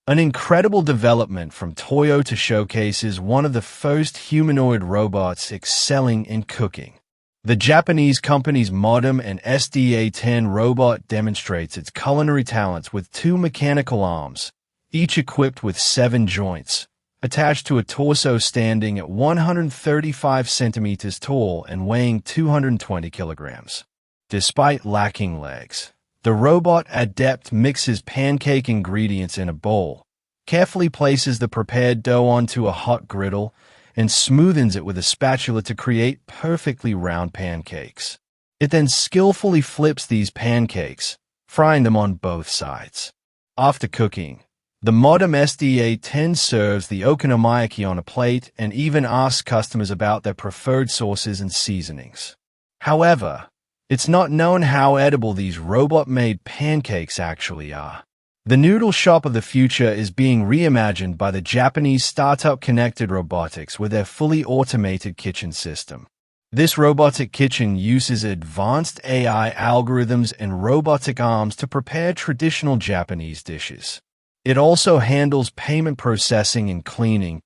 An incredible development from Toyota showcases one of the first humanoid robots excelling in cooking. The Japanese company's Modem and SDA-10 robot demonstrates its culinary talents with two mechanical arms, each equipped with 7 joints, attached to a torso standing at 135 centimeters tall and weighing 220 kilograms. Despite lacking legs, the robot adept mixes pancake ingredients in a bowl, carefully places the prepared dough onto a hot griddle, and smoothens it with a spatula to create perfectly round pancakes. It then skillfully flips these pancakes, frying them on both sides. After cooking, the Modem SDA-10 serves the okonomiyaki on a plate and even asks customers about their preferred sauces and seasonings. However, it's not known how edible these robot-made pancakes actually are. The noodle shop of the future is being reimagined by the Japanese startup Connected Robotics with their fully automated kitchen system. This robotic kitchen uses advanced AI algorithms and robotic arms to prepare traditional Japanese dishes. It also handles payment processing and cleaning,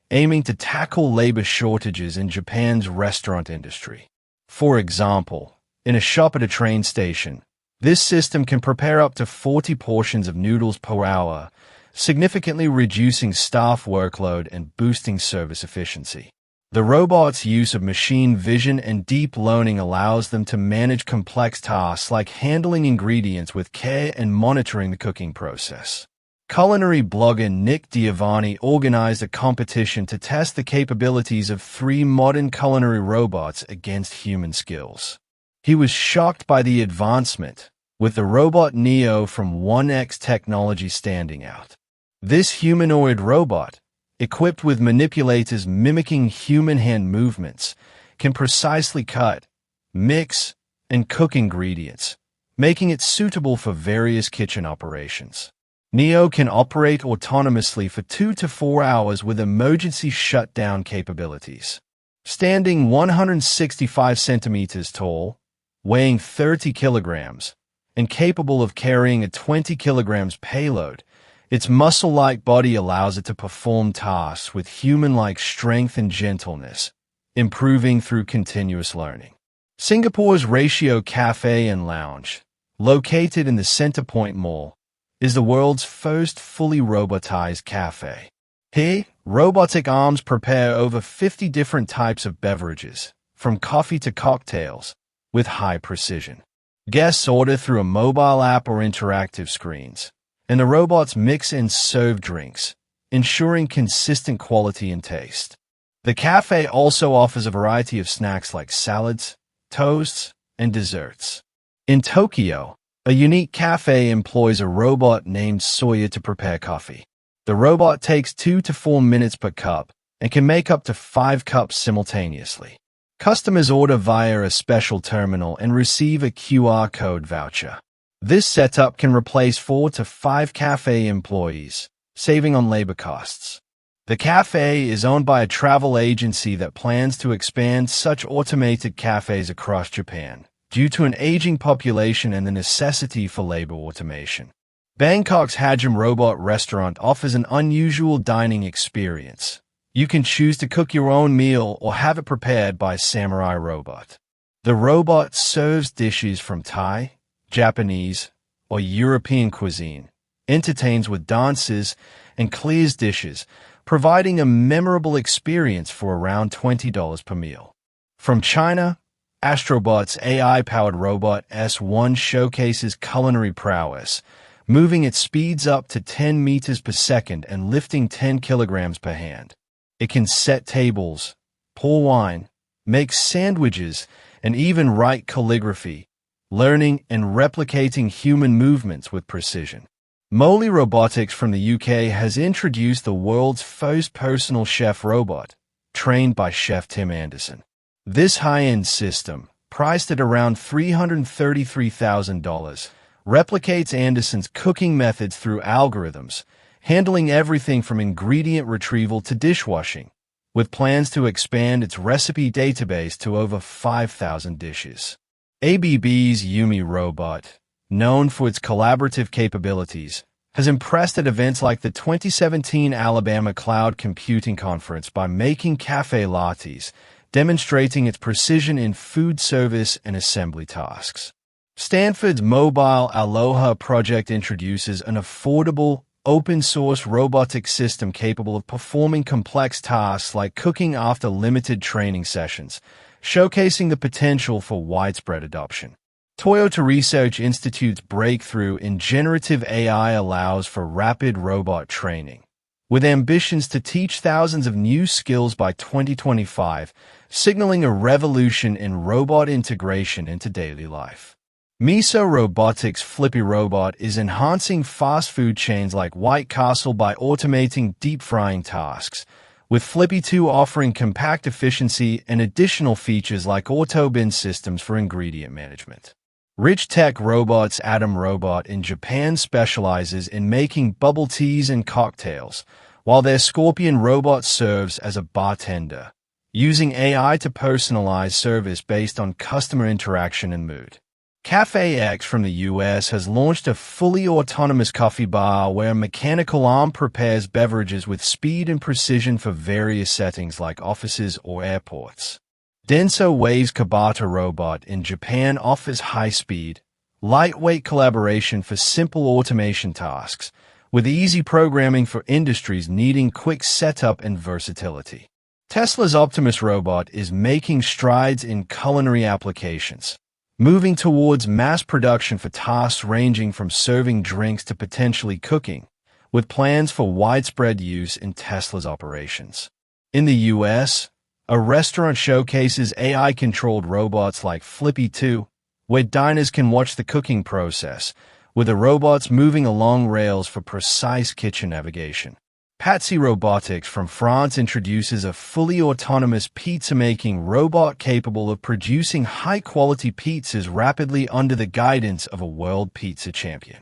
aiming to tackle labor shortages in Japan's restaurant industry. For example, in a shop at a train station, this system can prepare up to 40 portions of noodles per hour, significantly reducing staff workload and boosting service efficiency. The robot's use of machine vision and deep learning allows them to manage complex tasks like handling ingredients with care and monitoring the cooking process. Culinary blogger Nick Giovanni organized a competition to test the capabilities of 3 modern culinary robots against human skills. He was shocked by the advancement, with the robot Neo from 1X Technology standing out. This humanoid robot, equipped with manipulators mimicking human hand movements, can precisely cut, mix, and cook ingredients, making it suitable for various kitchen operations. Neo can operate autonomously for 2 to 4 hours with emergency shutdown capabilities. Standing 165 centimeters tall, weighing 30 kilograms, and capable of carrying a 20 kilograms payload, its muscle-like body allows it to perform tasks with human-like strength and gentleness, improving through continuous learning. Singapore's Ratio Cafe and Lounge, located in the Centrepoint Mall, is the world's first fully robotized cafe. Here, robotic arms prepare over 50 different types of beverages, from coffee to cocktails, with high precision. Guests order through a mobile app or interactive screens, and the robots mix and serve drinks, ensuring consistent quality and taste. The cafe also offers a variety of snacks like salads, toasts, and desserts. In Tokyo, a unique cafe employs a robot named Sawyer to prepare coffee. The robot takes 2 to 4 minutes per cup and can make up to 5 cups simultaneously. Customers order via a special terminal and receive a QR code voucher. This setup can replace 4 to 5 cafe employees, saving on labor costs. The cafe is owned by a travel agency that plans to expand such automated cafes across Japan, due to an aging population and the necessity for labor automation. Bangkok's Hajim Robot Restaurant offers an unusual dining experience. You can choose to cook your own meal or have it prepared by a samurai robot. The robot serves dishes from Thai, Japanese, or European cuisine, entertains with dances, and clears dishes, providing a memorable experience for around $20 per meal. From China, Astrobot's AI-powered robot S1 showcases culinary prowess, moving at speeds up to 10 meters per second and lifting 10 kilograms per hand. It can set tables, pour wine, make sandwiches, and even write calligraphy, learning and replicating human movements with precision. Moli Robotics from the UK has introduced the world's first personal chef robot, trained by Chef Tim Anderson. This high-end system, priced at around $333,000, replicates Anderson's cooking methods through algorithms, handling everything from ingredient retrieval to dishwashing, with plans to expand its recipe database to over 5,000 dishes. ABB's Yumi robot, known for its collaborative capabilities, has impressed at events like the 2017 Alabama Cloud Computing Conference by making cafe lattes, demonstrating its precision in food service and assembly tasks. Stanford's Mobile Aloha project introduces an affordable, open-source robotic system capable of performing complex tasks like cooking after limited training sessions, showcasing the potential for widespread adoption. Toyota Research Institute's breakthrough in generative AI allows for rapid robot training, with ambitions to teach thousands of new skills by 2025, signaling a revolution in robot integration into daily life. Miso Robotics' Flippy Robot is enhancing fast food chains like White Castle by automating deep frying tasks, with Flippy 2 offering compact efficiency and additional features like auto-bin systems for ingredient management. Rich Tech Robots' Atom Robot in Japan specializes in making bubble teas and cocktails, while their Scorpion Robot serves as a bartender, using AI to personalize service based on customer interaction and mood. Cafe X from the US has launched a fully autonomous coffee bar where a mechanical arm prepares beverages with speed and precision for various settings like offices or airports. Denso Waves Kabata Robot in Japan offers high-speed, lightweight collaboration for simple automation tasks, with easy programming for industries needing quick setup and versatility. Tesla's Optimus Robot is making strides in culinary applications, moving towards mass production for tasks ranging from serving drinks to potentially cooking, with plans for widespread use in Tesla's operations. In the US, a restaurant showcases AI-controlled robots like Flippy 2, where diners can watch the cooking process, with the robots moving along rails for precise kitchen navigation. Patsy Robotics from France introduces a fully autonomous pizza-making robot capable of producing high-quality pizzas rapidly under the guidance of a world pizza champion.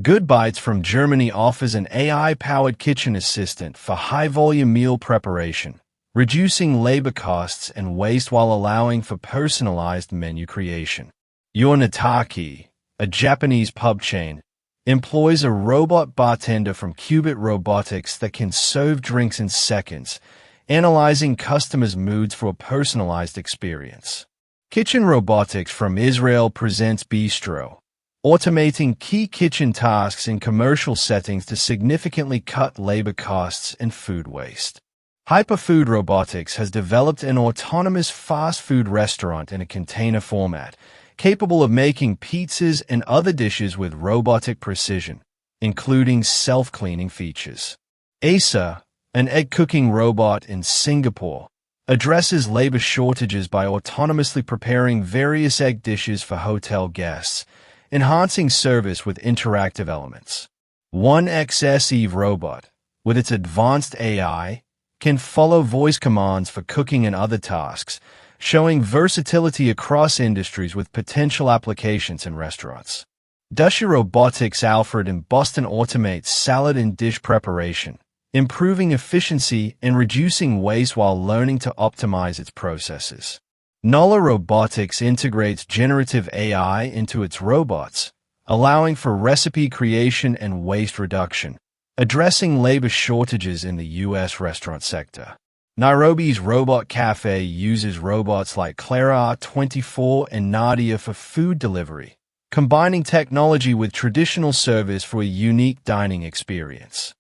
Good Bites from Germany offers an AI-powered kitchen assistant for high-volume meal preparation, reducing labor costs and waste while allowing for personalized menu creation. Yonataki, a Japanese pub chain, employs a robot bartender from Qubit Robotics that can serve drinks in seconds, analyzing customers' moods for a personalized experience. Kitchen Robotics from Israel presents Bistro, automating key kitchen tasks in commercial settings to significantly cut labor costs and food waste. Hyperfood Robotics has developed an autonomous fast food restaurant in a container format, capable of making pizzas and other dishes with robotic precision, including self-cleaning features. Asa, an egg-cooking robot in Singapore, addresses labor shortages by autonomously preparing various egg dishes for hotel guests, enhancing service with interactive elements. 1XS Eve Robot, with its advanced AI, can follow voice commands for cooking and other tasks, showing versatility across industries with potential applications in restaurants. Dushy Robotics Alfred in Boston automates salad and dish preparation, improving efficiency and reducing waste while learning to optimize its processes. Nola Robotics integrates generative AI into its robots, allowing for recipe creation and waste reduction, addressing labor shortages in the U.S. restaurant sector. Nairobi's Robot Cafe uses robots like Clara 24 and Nadia for food delivery, combining technology with traditional service for a unique dining experience.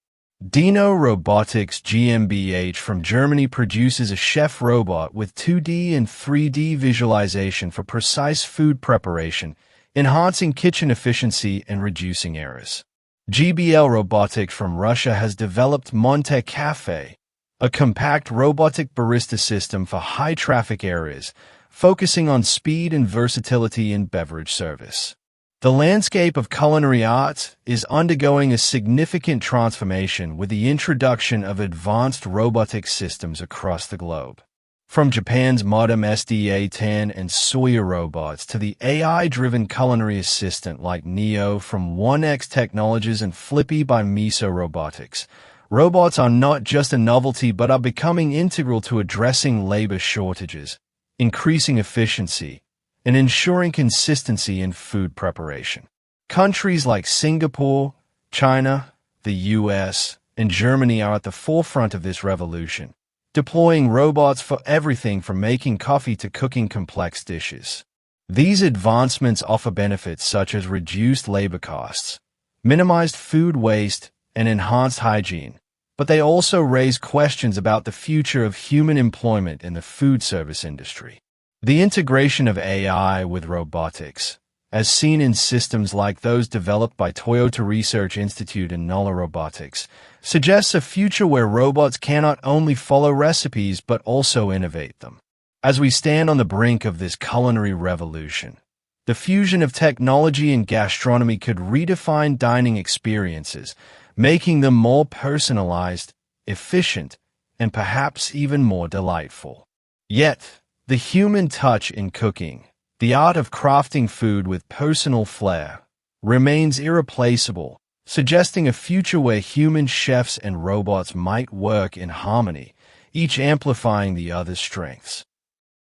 Dino Robotics GmbH from Germany produces a chef robot with 2D and 3D visualization for precise food preparation, enhancing kitchen efficiency and reducing errors. GBL Robotics from Russia has developed Monte Cafe, a compact robotic barista system for high-traffic areas, focusing on speed and versatility in beverage service. The landscape of culinary arts is undergoing a significant transformation with the introduction of advanced robotic systems across the globe. From Japan's Modem SDA-10 and Sawyer robots to the AI-driven culinary assistant like Neo from 1X Technologies and Flippy by Miso Robotics, robots are not just a novelty but are becoming integral to addressing labor shortages, increasing efficiency, and ensuring consistency in food preparation. Countries like Singapore, China, the US, and Germany are at the forefront of this revolution, deploying robots for everything from making coffee to cooking complex dishes. These advancements offer benefits such as reduced labor costs, minimized food waste, and enhanced hygiene, but they also raise questions about the future of human employment in the food service industry. The integration of AI with robotics, as seen in systems like those developed by Toyota Research Institute and Nola Robotics, suggests a future where robots cannot only follow recipes but also innovate them. As we stand on the brink of this culinary revolution, the fusion of technology and gastronomy could redefine dining experiences, making them more personalized, efficient, and perhaps even more delightful. Yet, the human touch in cooking, the art of crafting food with personal flair, remains irreplaceable, suggesting a future where human chefs and robots might work in harmony, each amplifying the other's strengths.